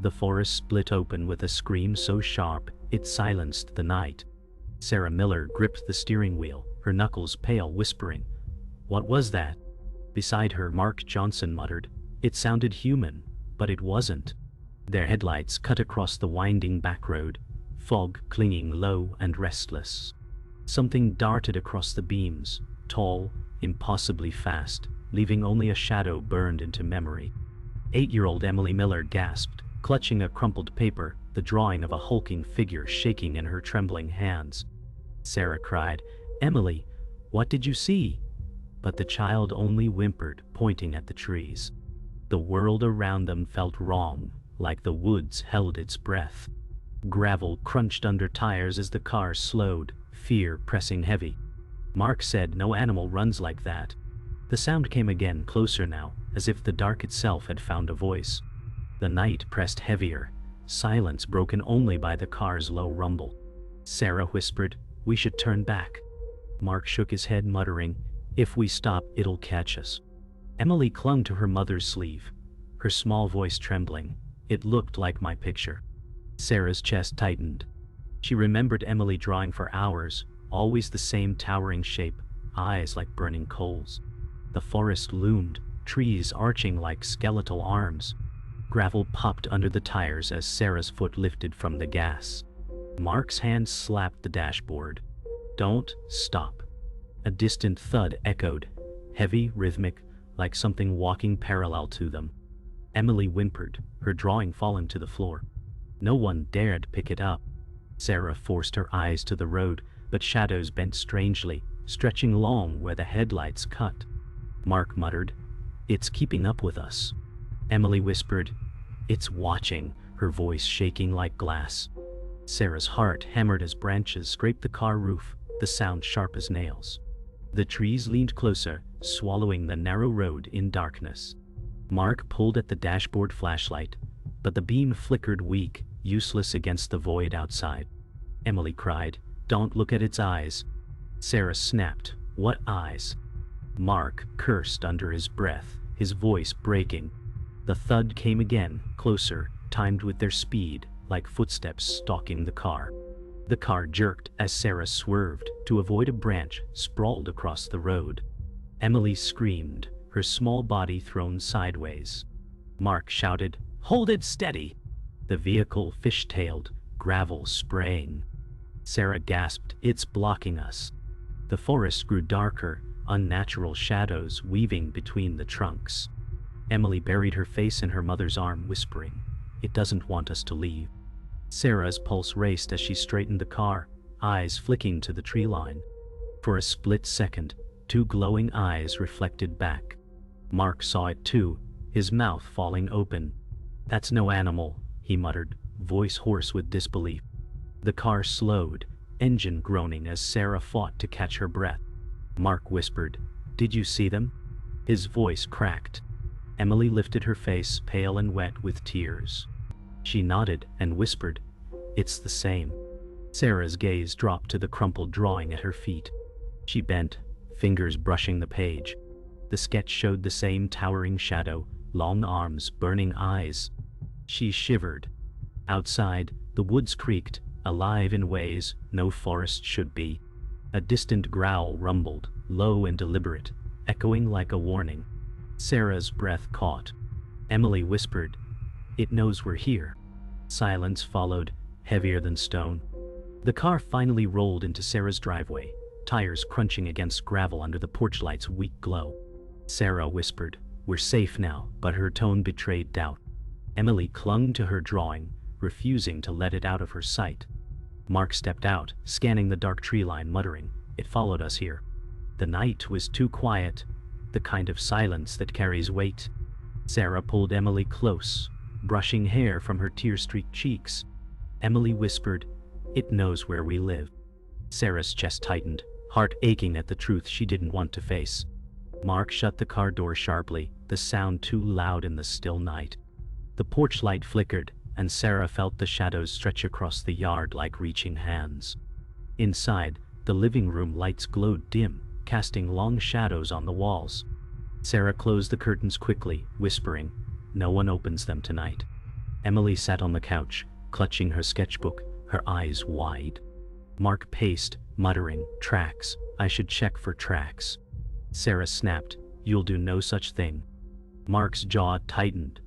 The forest split open with a scream so sharp it silenced the night. Sarah Miller gripped the steering wheel, her knuckles pale, whispering, "What was that?" Beside her, Mark Johnson muttered, "It sounded human, but it wasn't." Their headlights cut across the winding back road, fog clinging low and restless. Something darted across the beams, tall, impossibly fast, leaving only a shadow burned into memory. 8-year-old Emily Miller gasped, clutching a crumpled paper, the drawing of a hulking figure shaking in her trembling hands. Sarah cried, "Emily, what did you see?" But the child only whimpered, pointing at the trees. The world around them felt wrong, like the woods held its breath. Gravel crunched under tires as the car slowed, fear pressing heavy. Mark said, "No animal runs like that." The sound came again, closer now, as if the dark itself had found a voice. The night pressed heavier, silence broken only by the car's low rumble. Sarah whispered, "We should turn back." Mark shook his head, muttering, "If we stop, it'll catch us." Emily clung to her mother's sleeve, her small voice trembling. "It looked like my picture." Sarah's chest tightened. She remembered Emily drawing for hours, always the same towering shape, eyes like burning coals. The forest loomed, trees arching like skeletal arms. Gravel popped under the tires as Sarah's foot lifted from the gas. Mark's hand slapped the dashboard. "Don't stop." A distant thud echoed, heavy, rhythmic, like something walking parallel to them. Emily whimpered, her drawing falling to the floor. No one dared pick it up. Sarah forced her eyes to the road, but shadows bent strangely, stretching long where the headlights cut. Mark muttered, "It's keeping up with us." Emily whispered, "It's watching," her voice shaking like glass. Sarah's heart hammered as branches scraped the car roof, the sound sharp as nails. The trees leaned closer, swallowing the narrow road in darkness. Mark pulled at the dashboard flashlight, but the beam flickered weak, useless against the void outside. Emily cried, "Don't look at its eyes." Sarah snapped, "What eyes?" Mark cursed under his breath, his voice breaking. The thud came again, closer, timed with their speed, like footsteps stalking the car. The car jerked as Sarah swerved to avoid a branch sprawled across the road. Emily screamed, her small body thrown sideways. Mark shouted, "Hold it steady!" The vehicle fishtailed, gravel spraying. Sarah gasped, "It's blocking us." The forest grew darker, unnatural shadows weaving between the trunks. Emily buried her face in her mother's arm, whispering, "It doesn't want us to leave." Sarah's pulse raced as she straightened the car, eyes flicking to the tree line. For a split second, two glowing eyes reflected back. Mark saw it too, his mouth falling open. "That's no animal," he muttered, voice hoarse with disbelief. The car slowed, engine groaning as Sarah fought to catch her breath. Mark whispered, "Did you see them?" His voice cracked. Emily lifted her face, pale and wet with tears. She nodded and whispered, "It's the same." Sarah's gaze dropped to the crumpled drawing at her feet. She bent, fingers brushing the page. The sketch showed the same towering shadow, long arms, burning eyes. She shivered. Outside, the woods creaked, alive in ways no forest should be. A distant growl rumbled, low and deliberate, echoing like a warning. Sarah's breath caught. Emily whispered, "It knows we're here." Silence followed, heavier than stone. The car finally rolled into Sarah's driveway, tires crunching against gravel under the porch light's weak glow. Sarah whispered, "We're safe now," but her tone betrayed doubt. Emily clung to her drawing, refusing to let it out of her sight. Mark stepped out, scanning the dark tree line, muttering, "It followed us here." The night was too quiet, the kind of silence that carries weight. Sarah pulled Emily close, brushing hair from her tear-streaked cheeks. Emily whispered, "It knows where we live." Sarah's chest tightened, heart aching at the truth she didn't want to face. Mark shut the car door sharply, the sound too loud in the still night. The porch light flickered, and Sarah felt the shadows stretch across the yard like reaching hands. Inside, the living room lights glowed dim, casting long shadows on the walls. Sarah closed the curtains quickly, whispering, "No one opens them tonight." Emily sat on the couch, clutching her sketchbook, her eyes wide. Mark paced, muttering, "Tracks. I should check for tracks." Sarah snapped, "You'll do no such thing." Mark's jaw tightened,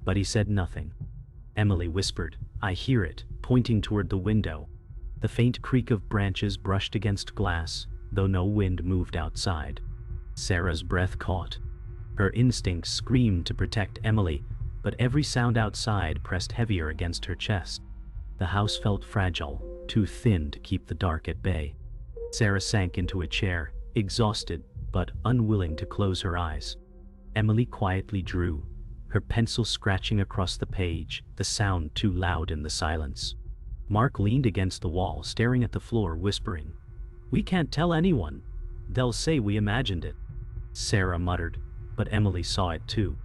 but he said nothing. Emily whispered, "I hear it," pointing toward the window. The faint creak of branches brushed against glass, though no wind moved outside. Sarah's breath caught. Her instincts screamed to protect Emily, but every sound outside pressed heavier against her chest. The house felt fragile, too thin to keep the dark at bay. Sarah sank into a chair, exhausted, but unwilling to close her eyes. Emily quietly drew, her pencil scratching across the page, the sound too loud in the silence. Mark leaned against the wall, staring at the floor, whispering, "We can't tell anyone. They'll say we imagined it." Sarah muttered, but Emily saw it too.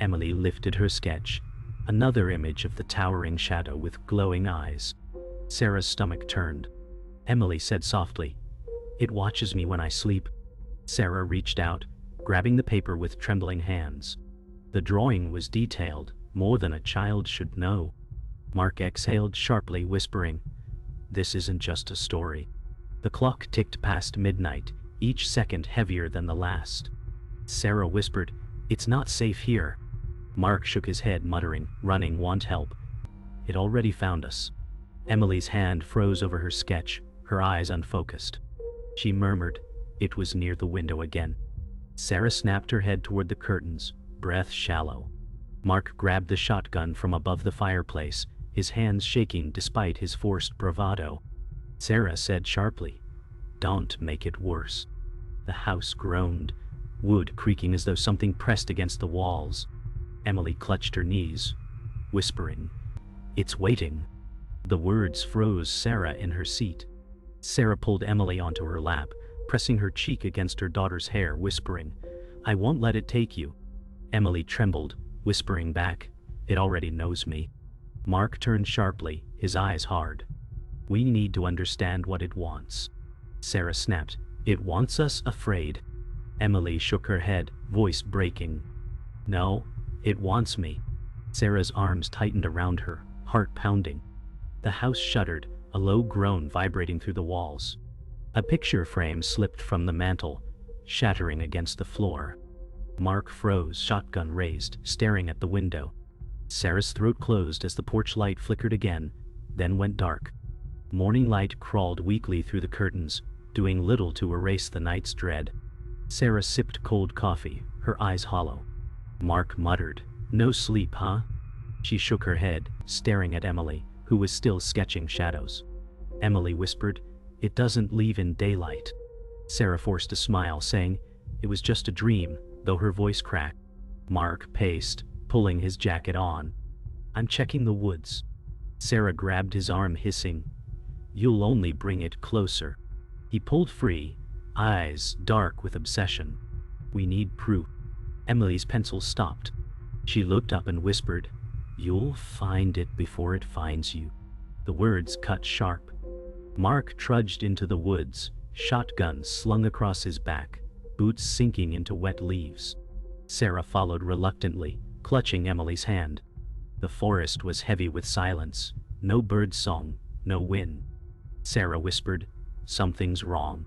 Emily lifted her sketch, another image of the towering shadow with glowing eyes. Sarah's stomach turned. Emily said softly, "It watches me when I sleep." Sarah reached out, grabbing the paper with trembling hands. The drawing was detailed, more than a child should know. Mark exhaled sharply, whispering, "This isn't just a story." The clock ticked past midnight, each second heavier than the last. Sarah whispered, "It's not safe here." Mark shook his head, muttering, "Running won't help. It already found us." Emily's hand froze over her sketch, her eyes unfocused. She murmured, "It was near the window again." Sarah snapped her head toward the curtains, breath shallow. Mark grabbed the shotgun from above the fireplace, his hands shaking despite his forced bravado. Sarah said sharply, "Don't make it worse." The house groaned, wood creaking as though something pressed against the walls. Emily clutched her knees, whispering, "It's waiting." The words froze Sarah in her seat. Sarah pulled Emily onto her lap, pressing her cheek against her daughter's hair, whispering, "I won't let it take you." Emily trembled, whispering back, "It already knows me." Mark turned sharply, his eyes hard. "We need to understand what it wants." Sarah snapped, "It wants us afraid." Emily shook her head, voice breaking. "No, it wants me." Sarah's arms tightened around her, heart pounding. The house shuddered, a low groan vibrating through the walls. A picture frame slipped from the mantel, shattering against the floor. Mark froze, shotgun raised, staring at the window. Sarah's throat closed as the porch light flickered again, then went dark. Morning light crawled weakly through the curtains, doing little to erase the night's dread. Sarah sipped cold coffee, her eyes hollow. Mark muttered, "No sleep, huh?" She shook her head, staring at Emily, who was still sketching shadows. Emily whispered, "It doesn't leave in daylight." Sarah forced a smile, saying, "It was just a dream," though her voice cracked. Mark paced, pulling his jacket on. "I'm checking the woods." Sarah grabbed his arm, hissing, "You'll only bring it closer." He pulled free, eyes dark with obsession. "We need proof." Emily's pencil stopped. She looked up and whispered, "You'll find it before it finds you." The words cut sharp. Mark trudged into the woods, shotgun slung across his back, boots sinking into wet leaves. Sarah followed reluctantly, clutching Emily's hand. The forest was heavy with silence, no bird song, no wind. Sarah whispered, "Something's wrong."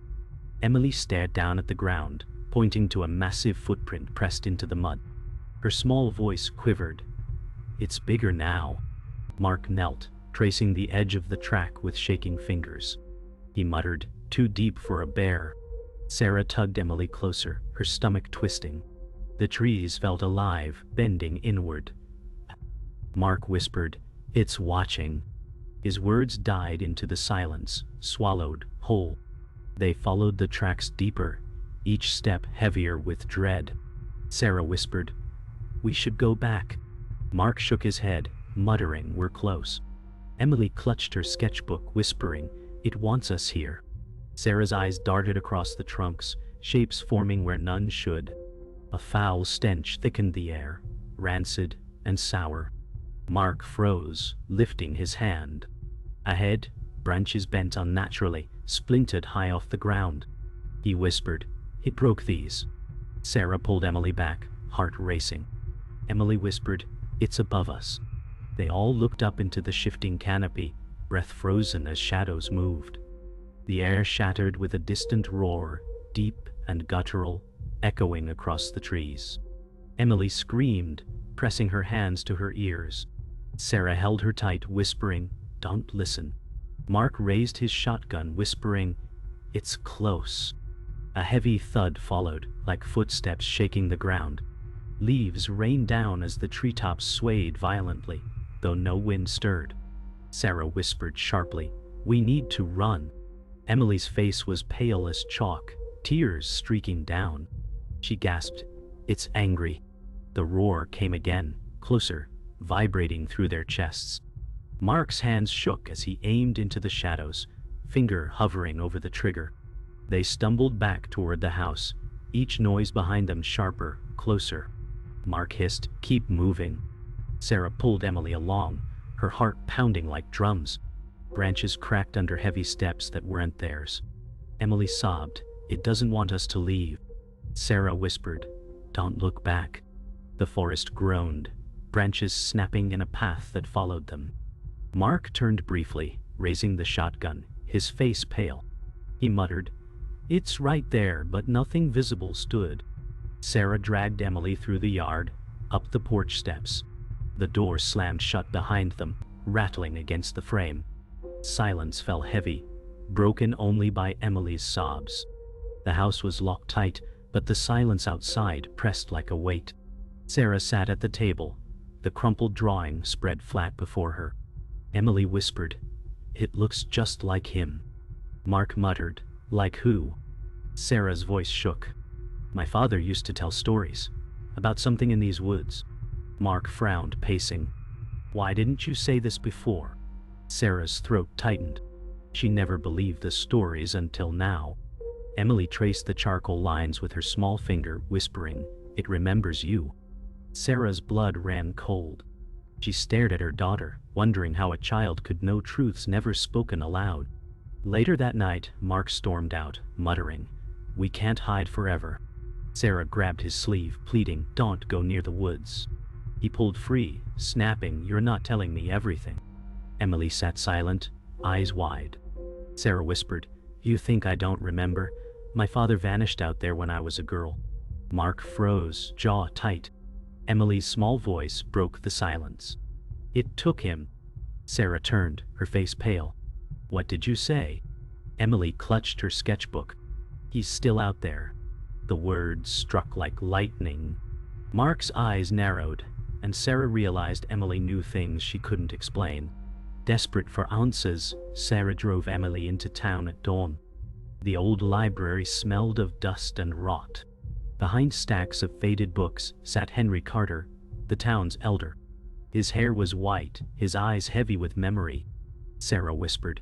Emily stared down at the ground, pointing to a massive footprint pressed into the mud. Her small voice quivered. "It's bigger now." Mark knelt, tracing the edge of the track with shaking fingers. He muttered, "Too deep for a bear." Sarah tugged Emily closer, her stomach twisting. The trees felt alive, bending inward. Mark whispered, "It's watching." His words died into the silence, swallowed whole. They followed the tracks deeper, each step heavier with dread. Sarah whispered, "We should go back." Mark shook his head, muttering, "We're close." Emily clutched her sketchbook, whispering, "It wants us here." Sarah's eyes darted across the trunks, shapes forming where none should. A foul stench thickened the air, rancid and sour. Mark froze, lifting his hand. Ahead, branches bent unnaturally, splintered high off the ground. He whispered, "It broke these." Sarah pulled Emily back, heart racing. Emily whispered, "It's above us." They all looked up into the shifting canopy, breath frozen as shadows moved. The air shattered with a distant roar, deep and guttural, echoing across the trees. Emily screamed, pressing her hands to her ears. Sarah held her tight, whispering, "Don't listen." Mark raised his shotgun, whispering, "It's close." A heavy thud followed, like footsteps shaking the ground. Leaves rained down as the treetops swayed violently, though no wind stirred. Sarah whispered sharply, "We need to run." Emily's face was pale as chalk, tears streaking down. She gasped, "It's angry." The roar came again, closer, vibrating through their chests. Mark's hands shook as he aimed into the shadows, finger hovering over the trigger. They stumbled back toward the house, each noise behind them sharper, closer. Mark hissed, "Keep moving." Sarah pulled Emily along, her heart pounding like drums. Branches cracked under heavy steps that weren't theirs. Emily sobbed, "It doesn't want us to leave." Sarah whispered, "Don't look back." The forest groaned, branches snapping in a path that followed them. Mark turned briefly, raising the shotgun, his face pale. He muttered, "It's right there," but nothing visible stood. Sarah dragged Emily through the yard, up the porch steps. The door slammed shut behind them, rattling against the frame. Silence fell heavy, broken only by Emily's sobs. The house was locked tight, but the silence outside pressed like a weight. Sarah sat at the table, the crumpled drawing spread flat before her. Emily whispered, "It looks just like him." Mark muttered, "Like who?" Sarah's voice shook. "My father used to tell stories about something in these woods." Mark frowned, pacing. "Why didn't you say this before?" Sarah's throat tightened. She never believed the stories until now. Emily traced the charcoal lines with her small finger, whispering, "It remembers you." Sarah's blood ran cold. She stared at her daughter, wondering how a child could know truths never spoken aloud. Later that night, Mark stormed out, muttering, "We can't hide forever." Sarah grabbed his sleeve, pleading, "Don't go near the woods." He pulled free, snapping, "You're not telling me everything." Emily sat silent, eyes wide. Sarah whispered, "You think I don't remember? My father vanished out there when I was a girl." Mark froze, jaw tight. Emily's small voice broke the silence. "It took him." Sarah turned, her face pale. "What did you say?" Emily clutched her sketchbook. "He's still out there." The words struck like lightning. Mark's eyes narrowed, and Sarah realized Emily knew things she couldn't explain. Desperate for answers, Sarah drove Emily into town at dawn. The old library smelled of dust and rot. Behind stacks of faded books sat Henry Carter, the town's elder. His hair was white, his eyes heavy with memory. Sarah whispered,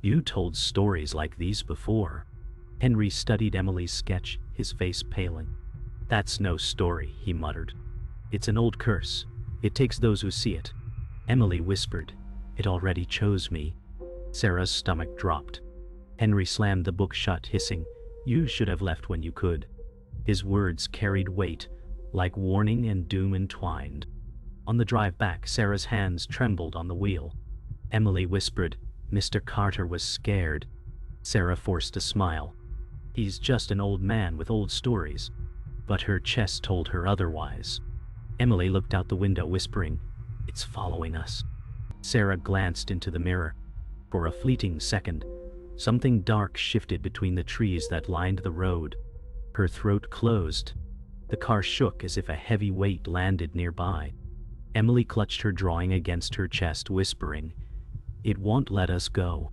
"You told stories like these before." Henry studied Emily's sketch, his face paling. "That's no story," he muttered. "It's an old curse. It takes those who see it." Emily whispered, "It already chose me." Sarah's stomach dropped. Henry slammed the book shut, hissing, "You should have left when you could." His words carried weight, like warning and doom entwined. On the drive back, Sarah's hands trembled on the wheel. Emily whispered, "Mr. Carter was scared." Sarah forced a smile. "He's just an old man with old stories." But her chest told her otherwise. Emily looked out the window, whispering, "It's following us." Sarah glanced into the mirror. For a fleeting second, something dark shifted between the trees that lined the road. Her throat closed. The car shook as if a heavy weight landed nearby. Emily clutched her drawing against her chest, whispering, "It won't let us go."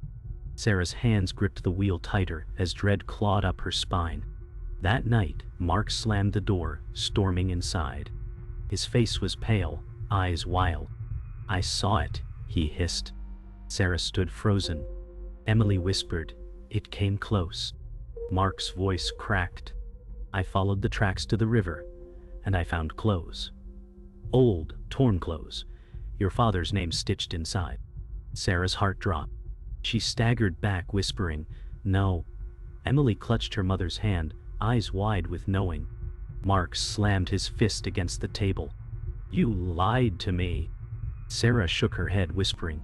Sarah's hands gripped the wheel tighter as dread clawed up her spine. That night, Mark slammed the door, storming inside. His face was pale, eyes wild. "I saw it," he hissed. Sarah stood frozen. Emily whispered, "It came close." Mark's voice cracked. "I followed the tracks to the river, and I found clothes. Old, torn clothes. Your father's name stitched inside." Sarah's heart dropped. She staggered back, whispering, "No." Emily clutched her mother's hand, eyes wide with knowing. Mark slammed his fist against the table. "You lied to me." Sarah shook her head, whispering,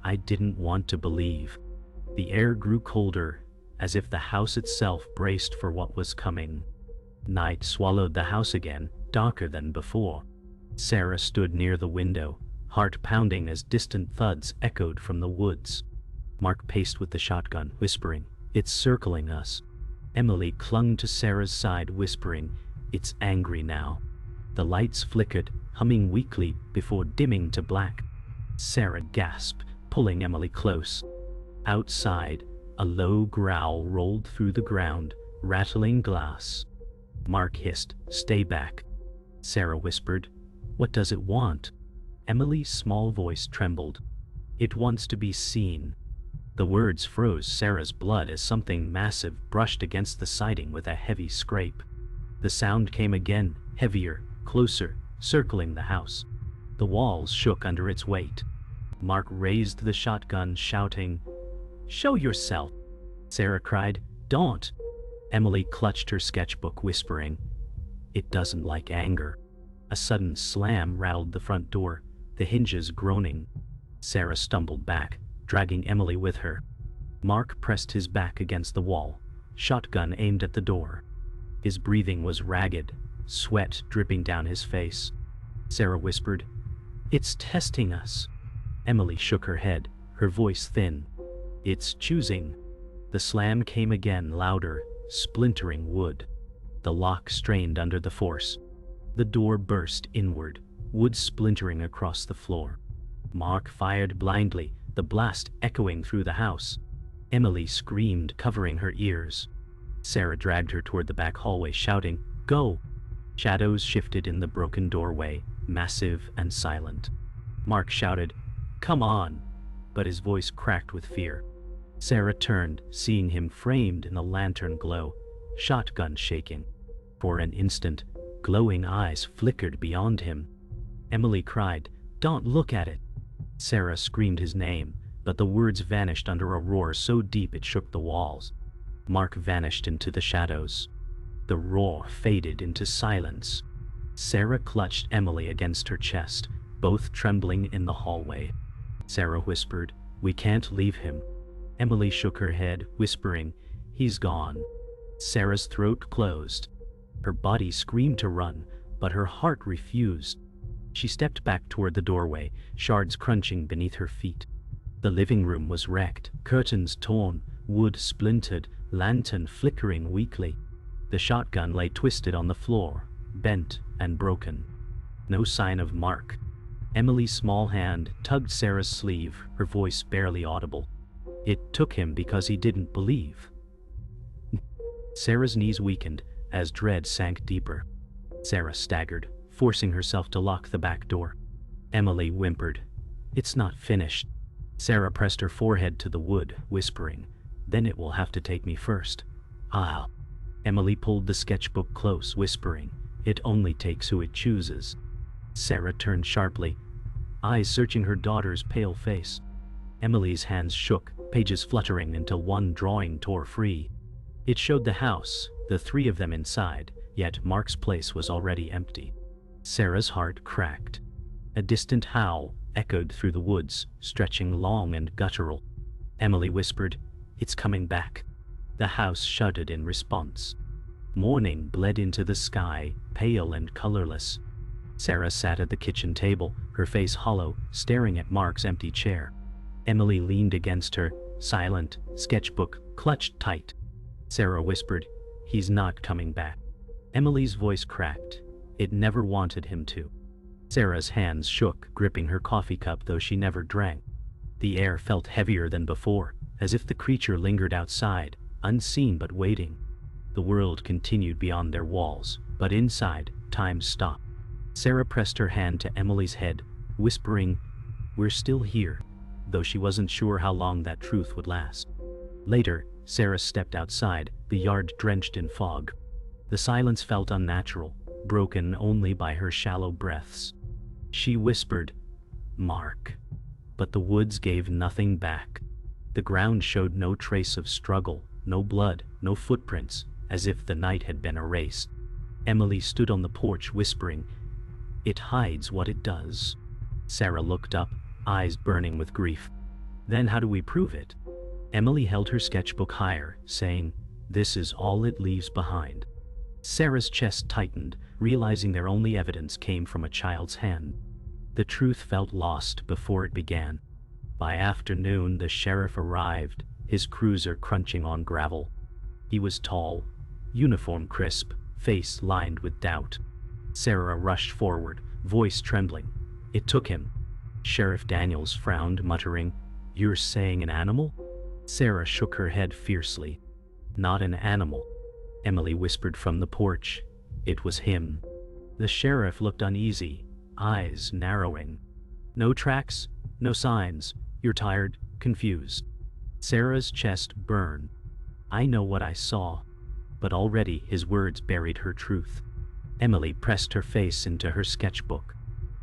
"I didn't want to believe." The air grew colder, as if the house itself braced for what was coming. Night swallowed the house again, darker than before. Sarah stood near the window, heart pounding as distant thuds echoed from the woods. Mark paced with the shotgun, whispering, "It's circling us." Emily clung to Sarah's side, whispering, "It's angry now." The lights flickered, humming weakly before dimming to black. Sarah gasped, pulling Emily close. Outside, a low growl rolled through the ground, rattling glass. Mark hissed, "Stay back." Sarah whispered, "What does it want?" Emily's small voice trembled. "It wants to be seen." The words froze Sarah's blood as something massive brushed against the siding with a heavy scrape. The sound came again, heavier, closer, circling the house. The walls shook under its weight. Mark raised the shotgun, shouting, "Show yourself!" Sarah cried, "Don't!" Emily clutched her sketchbook, whispering, "It doesn't like anger." A sudden slam rattled the front door, the hinges groaning. Sarah stumbled back, dragging Emily with her. Mark pressed his back against the wall, shotgun aimed at the door. His breathing was ragged, sweat dripping down his face. Sarah whispered, "It's testing us." Emily shook her head, her voice thin. "It's choosing." The slam came again, louder, splintering wood. The lock strained under the force. The door burst inward, wood splintering across the floor. Mark fired blindly, the blast echoing through the house. Emily screamed, covering her ears. Sarah dragged her toward the back hallway, shouting, "Go!" Shadows shifted in the broken doorway, massive and silent. Mark shouted, "Come on!" but his voice cracked with fear. Sarah turned, seeing him framed in the lantern glow, shotgun shaking. For an instant, glowing eyes flickered beyond him. Emily cried, "Don't look at it!" Sarah screamed his name, but the words vanished under a roar so deep it shook the walls. Mark vanished into the shadows. The roar faded into silence. Sarah clutched Emily against her chest, both trembling in the hallway. Sarah whispered, "We can't leave him." Emily shook her head, whispering, "He's gone." Sarah's throat closed. Her body screamed to run, but her heart refused. She stepped back toward the doorway, shards crunching beneath her feet. The living room was wrecked, curtains torn, wood splintered, lantern flickering weakly. The shotgun lay twisted on the floor, bent and broken. No sign of Mark. Emily's small hand tugged Sarah's sleeve, her voice barely audible. "It took him because he didn't believe." Sarah's knees weakened as dread sank deeper. Sarah staggered, forcing herself to lock the back door. Emily whimpered, "It's not finished." Sarah pressed her forehead to the wood, whispering, "Then it will have to take me first. I'll." Emily pulled the sketchbook close, whispering, "It only takes who it chooses." Sarah turned sharply, eyes searching her daughter's pale face. Emily's hands shook, pages fluttering until one drawing tore free. It showed the house, the three of them inside, yet Mark's place was already empty. Sarah's heart cracked. A distant howl echoed through the woods, stretching long and guttural. Emily whispered, "It's coming back." The house shuddered in response. Morning bled into the sky, pale and colorless. Sarah sat at the kitchen table, her face hollow, staring at Mark's empty chair. Emily leaned against her, silent, sketchbook clutched tight. Sarah whispered, "He's not coming back." Emily's voice cracked. It never wanted him to. Sarah's hands shook, gripping her coffee cup though she never drank. The air felt heavier than before, as if the creature lingered outside, unseen but waiting. The world continued beyond their walls, but inside, time stopped. Sarah pressed her hand to Emily's head, whispering, "We're still here," though she wasn't sure how long that truth would last. Later, Sarah stepped outside, the yard drenched in fog. The silence felt unnatural, broken only by her shallow breaths. She whispered, "Mark." But the woods gave nothing back. The ground showed no trace of struggle, no blood, no footprints, as if the night had been erased. Emily stood on the porch whispering, "It hides what it does." Sarah looked up, eyes burning with grief. Then how do we prove it? Emily held her sketchbook higher, saying, "This is all it leaves behind." Sarah's chest tightened, realizing their only evidence came from a child's hand. The truth felt lost before it began. By afternoon, the sheriff arrived, his cruiser crunching on gravel. He was tall, uniform crisp, face lined with doubt. Sarah rushed forward, voice trembling. It took him. Sheriff Daniels frowned, muttering, "You're saying an animal?" Sarah shook her head fiercely. "Not an animal," Emily whispered from the porch. "It was him." The sheriff looked uneasy, eyes narrowing. "No tracks? No signs? You're tired, confused?" Sarah's chest burned. "I know what I saw." But already his words buried her truth. Emily pressed her face into her sketchbook.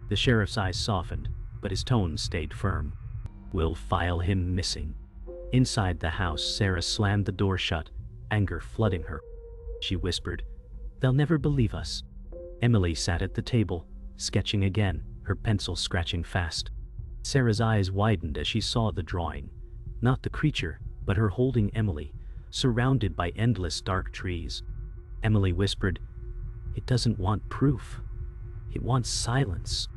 The sheriff's eyes softened, but his tone stayed firm. "We'll file him missing." Inside the house, Sarah slammed the door shut, anger flooding her. She whispered, "They'll never believe us." Emily sat at the table, sketching again, her pencil scratching fast. Sarah's eyes widened as she saw the drawing. Not the creature, but her holding Emily, surrounded by endless dark trees. Emily whispered, "It doesn't want proof. It wants silence."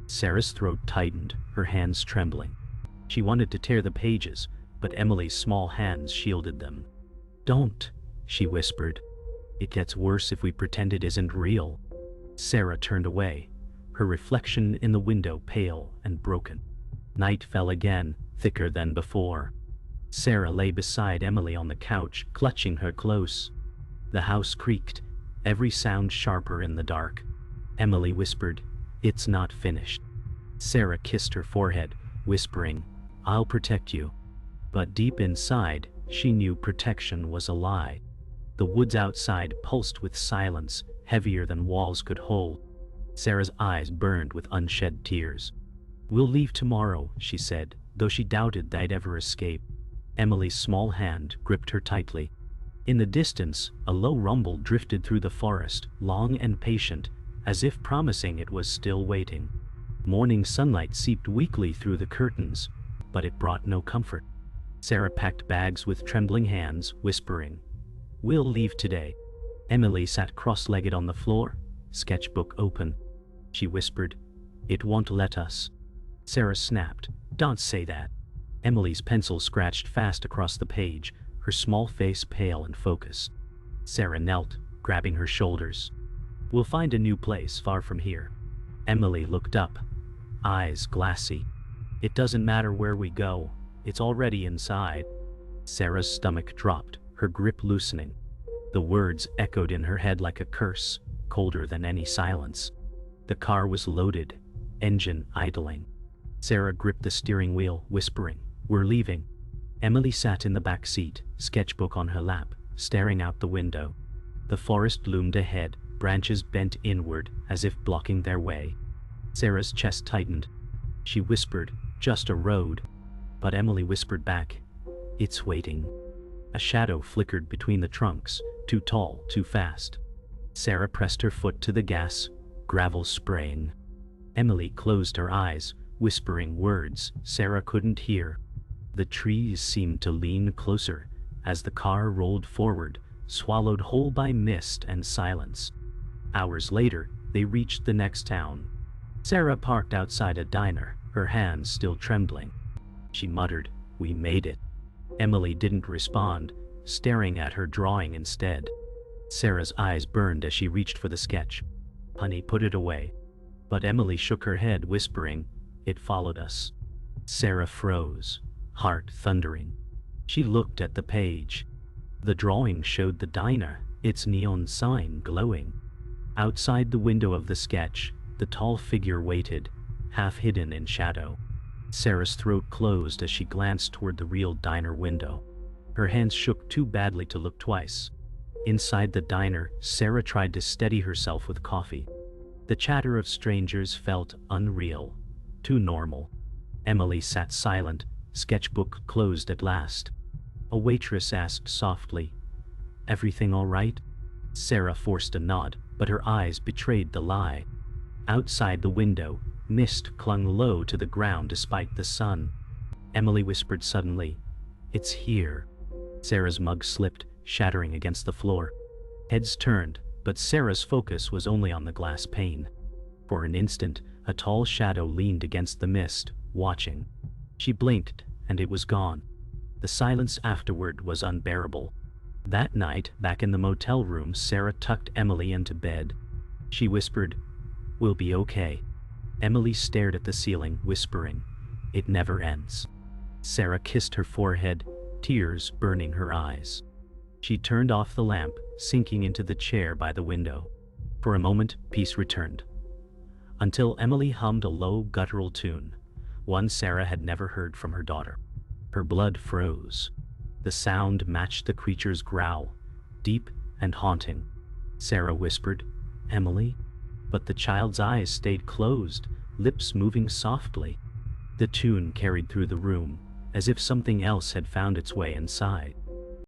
Sarah's throat tightened, her hands trembling. She wanted to tear the pages, but Emily's small hands shielded them. "Don't," she whispered. "It gets worse if we pretend it isn't real." Sarah turned away, her reflection in the window pale and broken. Night fell again, thicker than before. Sarah lay beside Emily on the couch, clutching her close. The house creaked, every sound sharper in the dark. Emily whispered, "It's not finished." Sarah kissed her forehead, whispering, "I'll protect you." But deep inside, she knew protection was a lie. The woods outside pulsed with silence, heavier than walls could hold. Sarah's eyes burned with unshed tears. "We'll leave tomorrow," she said, though she doubted they'd ever escape. Emily's small hand gripped her tightly. In the distance, a low rumble drifted through the forest, long and patient, as if promising it was still waiting. Morning sunlight seeped weakly through the curtains, but it brought no comfort. Sarah packed bags with trembling hands, whispering, "We'll leave today." Emily sat cross-legged on the floor, sketchbook open. She whispered, "It won't let us." Sarah snapped, "Don't say that." Emily's pencil scratched fast across the page, her small face pale and focused. Sarah knelt, grabbing her shoulders. "We'll find a new place far from here." Emily looked up, eyes glassy. "It doesn't matter where we go, it's already inside." Sarah's stomach dropped, her grip loosening. The words echoed in her head like a curse, colder than any silence. The car was loaded, engine idling. Sarah gripped the steering wheel, whispering, "We're leaving." Emily sat in the back seat, sketchbook on her lap, staring out the window. The forest loomed ahead, branches bent inward as if blocking their way. Sarah's chest tightened. She whispered, "Just a road." But Emily whispered back, "It's waiting." A shadow flickered between the trunks, too tall, too fast. Sarah pressed her foot to the gas, gravel spraying. Emily closed her eyes, whispering words Sarah couldn't hear. The trees seemed to lean closer as the car rolled forward, swallowed whole by mist and silence. Hours later, they reached the next town. Sarah parked outside a diner, her hands still trembling. She muttered, "We made it." Emily didn't respond, staring at her drawing instead. Sarah's eyes burned as she reached for the sketch. "Honey, put it away." But Emily shook her head, whispering, "It followed us." Sarah froze, heart thundering. She looked at the page. The drawing showed the diner, its neon sign glowing. Outside the window of the sketch, the tall figure waited, half hidden in shadow. Sarah's throat closed as she glanced toward the real diner window. Her hands shook too badly to look twice. Inside the diner, Sarah tried to steady herself with coffee. The chatter of strangers felt unreal, too normal. Emily sat silent, sketchbook closed at last. A waitress asked softly, "Everything all right?" Sarah forced a nod, but her eyes betrayed the lie. Outside the window, Mist clung low to the ground despite the sun. Emily whispered suddenly, "It's here." Sarah's mug slipped, shattering against the floor. Heads turned, but Sarah's focus was only on the glass pane. For an instant, a tall shadow leaned against the mist, watching. She blinked, and it was gone. The silence afterward was unbearable. That night, back in the motel room, Sarah tucked Emily into bed. She whispered, "We'll be okay." Emily stared at the ceiling, whispering, "It never ends." Sarah kissed her forehead, tears burning her eyes. She turned off the lamp, sinking into the chair by the window. For a moment, peace returned. Until Emily hummed a low, guttural tune, one Sarah had never heard from her daughter. Her blood froze. The sound matched the creature's growl, deep and haunting. Sarah whispered, "Emily?" But the child's eyes stayed closed, lips moving softly. The tune carried through the room, as if something else had found its way inside.